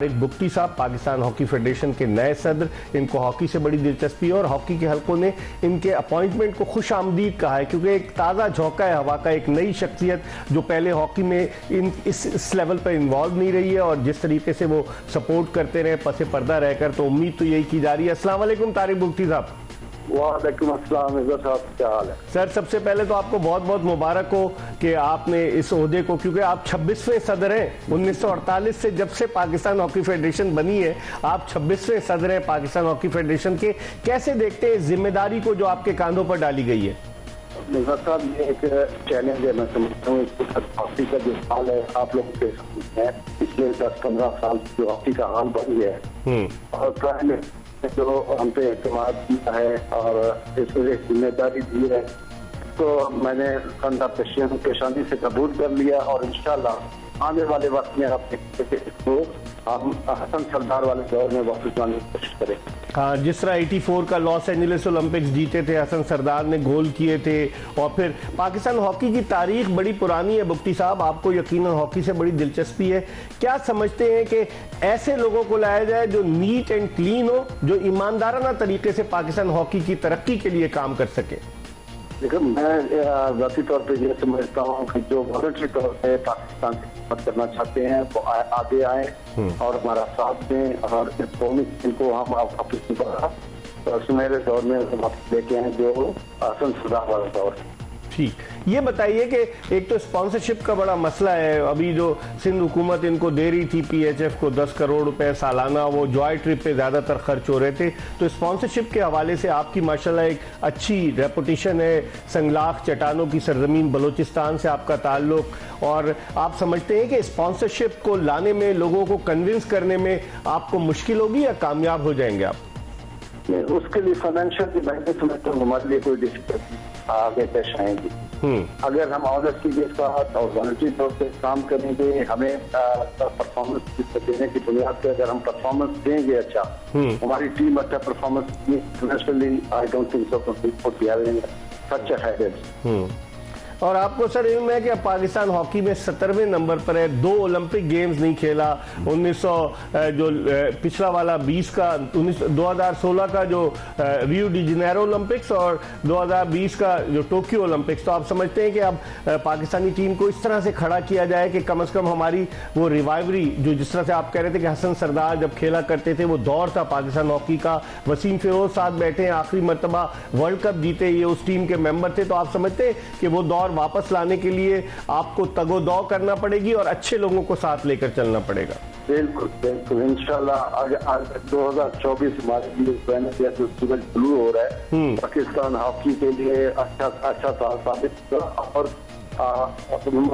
तारिक बुख्ती साहब Pakistan hockey federation के नए सदर, इनको हॉकी से बड़ी दिलचस्पी है और हॉकी के हलकों ने इनके अपॉइंटमेंट को खुश आमदीद कहा है क्योंकि एक ताज़ा झोंका है हवा का, एक नई शख्सियत जो पहले हॉकी में इस लेवल पर इन्वॉल्व नहीं रही है और जिस तरीके से वो सपोर्ट करते रहे पसे पर्दा रहकर, तो उम्मीद तो यही की जा रही है। अस्सलाम वालेकुम तारिक बुख्ती साहब। वालेकुम अस्सलाम साहब, क्या हाल है सर? सबसे पहले तो आपको बहुत बहुत मुबारक हो कि आपने इस ओहदे को, क्योंकि आप 26वें सदर हैं। 1948 से जब से पाकिस्तान हॉकी फेडरेशन बनी है, आप 26वें सदर हैं पाकिस्तान हॉकी फेडरेशन के। कैसे देखते हैं जिम्मेदारी को जो आपके कांधों पर डाली गई है? मिर्जा साहब, ये एक चैलेंज है। मैं समझता हूँ हॉकी का जो हाल है आप लोग के सामने पिछले 10-15 साल जो हॉकी का हाल बन गया है और पहले जो हम पे एतमाद किया है और इस वजह जिम्मेदारी दी है, तो मैंने कंधा पेशानी से कबूल कर लिया और इंशाल्लाह आने वाले वक्त में आपको हम हसन सरदार वाले दौर में वापस लाने की कोशिश करें। हाँ, जिस तरह 84 का लॉस एंजलिस ओलंपिक्स जीते थे, हसन सरदार ने गोल किए थे, और फिर पाकिस्तान हॉकी की तारीख बड़ी पुरानी है। बुख्ती साहब, आपको यकीनन हॉकी से बड़ी दिलचस्पी है। क्या समझते हैं कि ऐसे लोगों को लाया जाए जो नीट एंड क्लीन हो, जो ईमानदाराना तरीके से पाकिस्तान हॉकी की तरक्की के लिए काम कर सके? देखो, मैं जाती तौर पे ये समझता हूँ कि जो वॉलंटरी तौर पे पाकिस्तान की खिदमत करना चाहते हैं वो आगे आए और हमारा साथ दें और इनको हम वापस तो सुनहरे दौर में वापस लेके आए जो हसन सरदार वाला दौर। ठीक, ये बताइए कि एक तो स्पॉन्सरशिप का बड़ा मसला है। अभी जो सिंध हुकूमत इनको दे रही थी पीएचएफ को 10 करोड़ रुपए सालाना, वो जॉय ट्रिप पे ज़्यादातर खर्च हो रहे थे। तो स्पॉन्सरशिप के हवाले से आपकी माशाल्लाह एक अच्छी रेपुटेशन है। संगलाख चट्टानों की सरजमीन बलूचिस्तान से आपका ताल्लुक, और आप समझते हैं कि स्पॉन्सरशिप को लाने में, लोगों को कन्विंस करने में आपको मुश्किल होगी या कामयाब हो जाएंगे आप? उसके लिए फाइनेंशियल मैं समझता हूँ हमारे लिए कोई दिक्कत आगे पेश आएंगी। अगर हम ऑनेस्टी के साथ और वॉलंटरी तौर पे काम करेंगे, हमें परफॉर्मेंस देने की बुनियाद पे अगर हम परफॉर्मेंस देंगे अच्छा, हमारी टीम अच्छा performance internationally I don't think so सच है। और आपको सर इल्म है कि पाकिस्तान हॉकी में 17वें नंबर पर है। 2 ओलंपिक गेम्स नहीं खेला। 1900 जो पिछला वाला 20 का 2016 का जो रियो डी जनेरो ओलंपिक्स और 2020 का जो टोक्यो ओलंपिक्स। तो आप समझते हैं कि अब पाकिस्तानी टीम को इस तरह से खड़ा किया जाए कि कम से कम हमारी वो रिवाइवरी, जो जिस तरह से आप कह रहे थे कि हसन सरदार जब खेला करते थे, वो दौर था पाकिस्तान हॉकी का। वसीम फिरोज साथ बैठे हैं, आखिरी मरतबा वर्ल्ड कप जीते, ये उस टीम के मेंबर थे। तो आप समझते हैं कि वो दौर वापस लाने के लिए आपको तगोदौ करना पड़ेगी और अच्छे लोगों को साथ लेकर चलना पड़ेगा? बिल्कुल बिल्कुल, इंशाल्लाह 2024 हमारे लिए सूरज ब्लू हो रहा है। पाकिस्तान हॉकी के लिए अच्छा साबित होगा और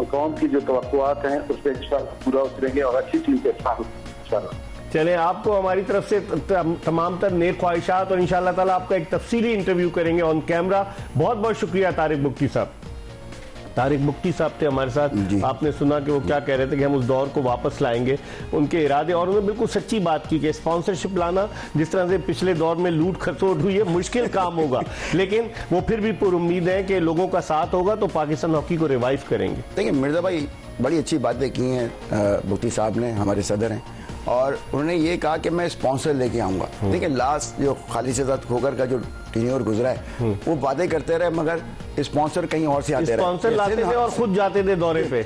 कौम की जो तवक्कुआत हैं उस पर इंशाल्लाह पूरा उतरेंगे और अच्छी टीम के साथ इंशाल्लाह। चले, आपको हमारी तरफ से तमाम तर नेक ख्वाहिशात और इंशाल्लाह ताला आपका एक तफसीली इंटरव्यू करेंगे ऑन कैमरा। बहुत बहुत शुक्रिया तारिक बुख्ती साहब। तारिक बुख्ती साहब थे हमारे साथ। आपने सुना कि वो क्या कह रहे थे कि हम उस दौर को वापस लाएंगे, उनके इरादे, और उन्होंने बिल्कुल सच्ची बात की कि स्पॉन्सरशिप लाना, जिस तरह से पिछले दौर में लूट खसोट हुई है, मुश्किल काम होगा, लेकिन वो फिर भी पुरुम्मीद है कि लोगों का साथ होगा तो पाकिस्तान हॉकी को रिवाइव करेंगे। देखिए मिर्जा भाई, बड़ी अच्छी बातें की हैं बुख्ती साहब ने, हमारे सदर हैं, और उन्होंने ये कहा कि मैं स्पॉन्सर लेके आऊँगा। देखिए लास्ट जो खालिद शहजाद खोखर का जो टीनियोर गुजरा है, वो वादे करते रहे मगर स्पॉन्सर कहीं और से आते रहे। स्पॉन्सर लाते थे और खुद जाते थे दौरे पे।